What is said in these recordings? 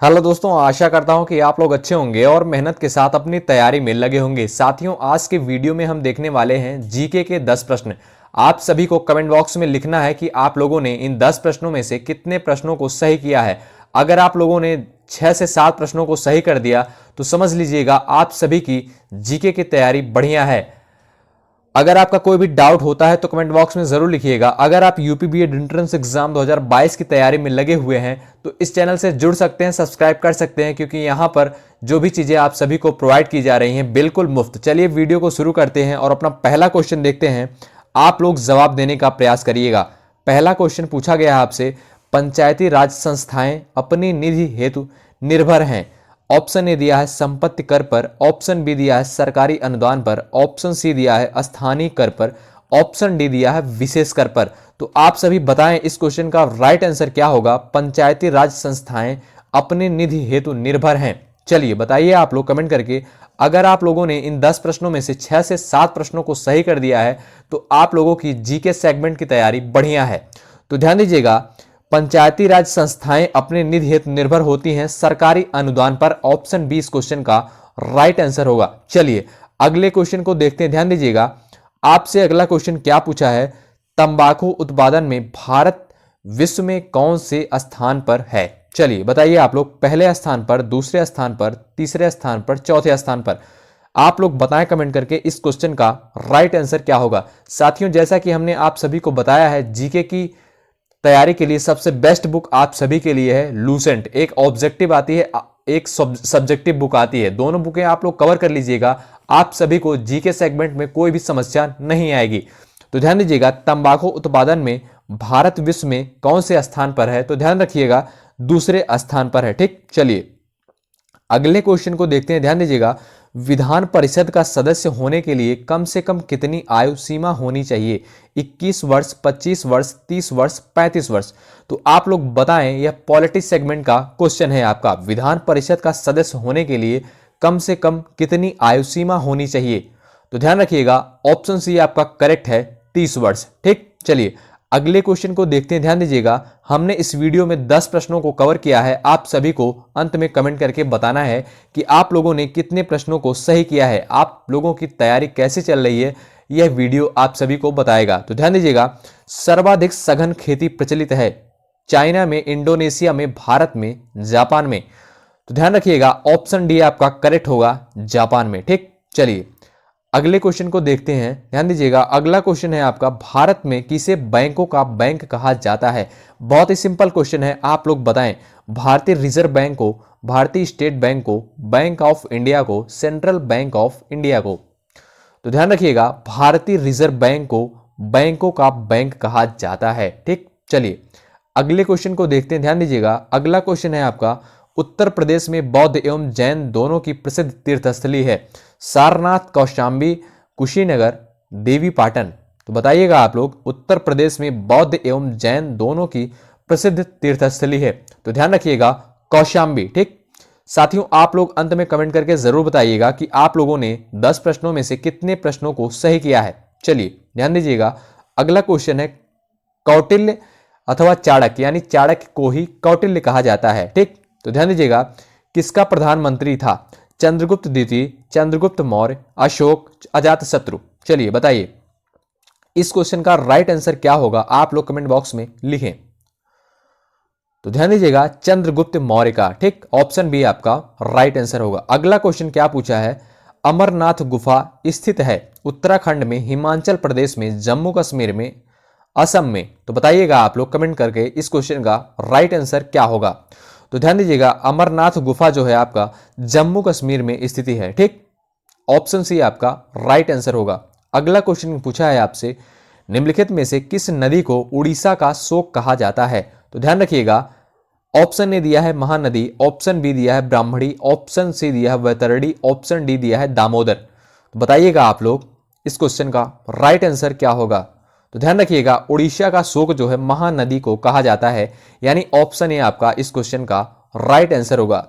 Hello दोस्तों, आशा करता हूं कि आप लोग अच्छे होंगे और मेहनत के साथ अपनी तैयारी में लगे होंगे। साथियों, आज के वीडियो में हम देखने वाले हैं जीके के 10 प्रश्न। आप सभी को कमेंट बॉक्स में लिखना है कि आप लोगों ने इन 10 प्रश्नों में से कितने प्रश्नों को सही किया है। अगर आप लोगों ने 6 से 7 प्रश्नों को सही कर दिया तो समझ लीजिएगा आप सभी की जीके की तैयारी बढ़िया है। अगर आपका कोई भी डाउट होता है तो कमेंट बॉक्स में जरूर लिखिएगा। अगर आप यूपी बीएड एंट्रेंस एग्जाम 2022 की तैयारी में लगे हुए हैं तो इस चैनल से जुड़ सकते हैं, सब्सक्राइब कर सकते हैं, क्योंकि यहां पर जो भी चीजें आप सभी को प्रोवाइड की जा रही हैं बिल्कुल मुफ्त। चलिए वीडियो को शुरू करते हैं और अपना पहला क्वेश्चन देखते हैं। आप लोग जवाब देने का प्रयास करिएगा। पहला क्वेश्चन पूछा गया है आपसे, पंचायती राज संस्थाएं अपनी निधि हेतु निर्भर हैं। ऑप्शन ए दिया है संपत्ति कर पर, ऑप्शन बी दिया है सरकारी अनुदान पर, ऑप्शन सी दिया है स्थानीय कर पर, ऑप्शन डी दिया है विशेष कर पर। तो आप सभी बताएं इस क्वेश्चन का राइट आंसर क्या होगा। पंचायती राज संस्थाएं अपनी निधि हेतु निर्भर हैं। चलिए बताइए आप लोग कमेंट करके। अगर आप लोगों ने इन 10 प्रश्नों में से 6 से 7 प्रश्नों को सही कर दिया है तो आप लोगों की जीके सेगमेंट की तैयारी बढ़िया है। तो ध्यान दीजिएगा, पंचायती राज संस्थाएं अपने निधि हेतु निर्भर होती हैं सरकारी अनुदान पर। ऑप्शन बी इस क्वेश्चन का राइट आंसर होगा। चलिए अगले क्वेश्चन को देखते हैं, ध्यान दीजिएगा। आपसे अगला क्वेश्चन क्या पूछा है, तंबाकू उत्पादन में भारत विश्व में कौन से स्थान पर है। चलिए बताइए आप लोग, पहले स्थान पर, दूसरे स्थान पर, तीसरे स्थान पर, चौथे स्थान पर। आप लोग बताएं कमेंट करके इस क्वेश्चन का राइट आंसर क्या होगा। साथियों, जैसा कि हमने आप सभी को बताया है, जीके की तैयारी के लिए सबसे बेस्ट बुक आप सभी के लिए है लूसेंट। एक ऑब्जेक्टिव आती है, एक सब्जेक्टिव बुक आती है। दोनों बुकें आप लोग कवर कर लीजिएगा, आप सभी को जीके सेगमेंट में कोई भी समस्या नहीं आएगी। तो ध्यान दीजिएगा, तंबाकू उत्पादन में भारत विश्व में कौन से स्थान पर है, तो ध्यान रखिएगा दूसरे स्थान पर है। ठीक, चलिए अगले क्वेश्चन को देखते हैं। ध्यान दीजिएगा, विधान परिषद का सदस्य होने के लिए कम से कम कितनी आयु सीमा होनी चाहिए। 21 वर्ष, 25 वर्ष, 30 वर्ष, 35 वर्ष। तो आप लोग बताएं, यह पॉलिटिक्स सेगमेंट का क्वेश्चन है आपका। विधान परिषद का सदस्य होने के लिए कम से कम कितनी आयु सीमा होनी चाहिए। तो ध्यान रखिएगा ऑप्शन सी आपका करेक्ट है, 30 वर्ष। ठीक, चलिए अगले क्वेश्चन को देखते हैं। ध्यान दीजिएगा, हमने इस वीडियो में 10 प्रश्नों को कवर किया है। आप सभी को अंत में कमेंट करके बताना है कि आप लोगों ने कितने प्रश्नों को सही किया है, आप लोगों की तैयारी कैसे चल रही है, यह वीडियो आप सभी को बताएगा। तो ध्यान दीजिएगा, सर्वाधिक सघन खेती प्रचलित है चाइना में, इंडोनेशिया में, भारत में, जापान में। तो ध्यान रखिएगा ऑप्शन डी आपका करेक्ट होगा, जापान में। ठीक, चलिए अगले क्वेश्चन को देखते हैं। ध्यान दीजिएगा, अगला क्वेश्चन है आपका, भारत में किसे बैंकों का बैंक कहा जाता है। बहुत ही सिंपल क्वेश्चन है, आप लोग बताएं। भारतीय रिजर्व बैंक को, भारतीय स्टेट बैंक को, बैंक ऑफ इंडिया को, सेंट्रल बैंक ऑफ इंडिया को। तो ध्यान रखिएगा, भारतीय रिजर्व बैंक को बैंकों का बैंक कहा जाता है। ठीक, चलिए अगले क्वेश्चन को देखते हैं। ध्यान दीजिएगा, अगला क्वेश्चन है आपका, उत्तर प्रदेश में बौद्ध एवं जैन दोनों की प्रसिद्ध तीर्थस्थली है। सारनाथ, कौशाम्बी, कुशीनगर, देवी पाटन। तो बताइएगा आप लोग, उत्तर प्रदेश में बौद्ध एवं जैन दोनों की प्रसिद्ध तीर्थस्थली है। तो ध्यान रखिएगा कौशाम्बी। ठीक, साथियों आप लोग अंत में कमेंट करके जरूर बताइएगा कि आप लोगों ने 10 प्रश्नों में से कितने प्रश्नों को सही किया है। चलिए ध्यान दीजिएगा, अगला क्वेश्चन है, कौटिल्य अथवा चाणक्य, यानी चाणक्य को ही कौटिल्य कहा जाता है। ठीक, तो ध्यान दीजिएगा, किसका प्रधानमंत्री था। चंद्रगुप्त द्वितीय, चंद्रगुप्त मौर्य, अशोक, अजातशत्रु। चलिए बताइए इस क्वेश्चन का राइट आंसर क्या होगा, आप लोग कमेंट बॉक्स में लिखें। तो ध्यान दीजिएगा चंद्रगुप्त मौर्य का। ठीक, ऑप्शन बी आपका राइट आंसर होगा। अगला क्वेश्चन क्या पूछा है, अमरनाथ गुफा स्थित है उत्तराखंड में, हिमाचल प्रदेश में, जम्मू कश्मीर में, असम में। तो बताइएगा आप लोग कमेंट करके इस क्वेश्चन का राइट आंसर क्या होगा। तो ध्यान दीजिएगा, अमरनाथ गुफा जो है आपका जम्मू कश्मीर में स्थिति है। ठीक, ऑप्शन सी आपका राइट आंसर होगा। अगला क्वेश्चन पूछा है आपसे, निम्नलिखित में से किस नदी को उड़ीसा का शोक कहा जाता है। तो ध्यान रखिएगा, ऑप्शन ए दिया है महानदी, ऑप्शन बी दिया है ब्राह्मणी, ऑप्शन सी दिया है वैतरणी, ऑप्शन डी दिया है दामोदर। तो बताइएगा आप लोग इस क्वेश्चन का राइट आंसर क्या होगा। तो ध्यान रखिएगा, उड़ीसा का शोक जो है महानदी को कहा जाता है, यानी ऑप्शन ए आपका इस क्वेश्चन का राइट आंसर होगा।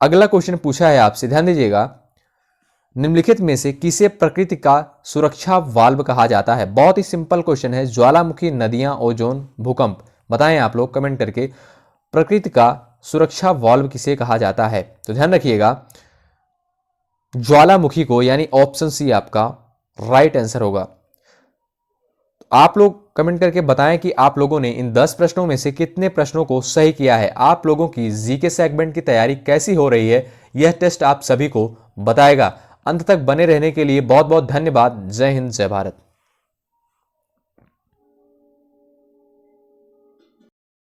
अगला क्वेश्चन पूछा है आपसे, ध्यान दीजिएगा, निम्नलिखित में से किसे प्रकृति का सुरक्षा वाल्व कहा जाता है। बहुत ही सिंपल क्वेश्चन है, ज्वालामुखी, नदियां, ओजोन, भूकंप। बताएं आप लोग कमेंट करके, प्रकृति का सुरक्षा वाल्व किसे कहा जाता है? तो ध्यान रखिएगा, ज्वालामुखी को, यानी ऑप्शन सी आपका राइट आंसर होगा। आप लोग कमेंट करके बताएं कि आप लोगों ने इन 10 प्रश्नों में से कितने प्रश्नों को सही किया है। आप लोगों की जीके सेगमेंट की तैयारी कैसी हो रही है, यह टेस्ट आप सभी को बताएगा। अंत तक बने रहने के लिए बहुत बहुत धन्यवाद। जय हिंद, जय भारत।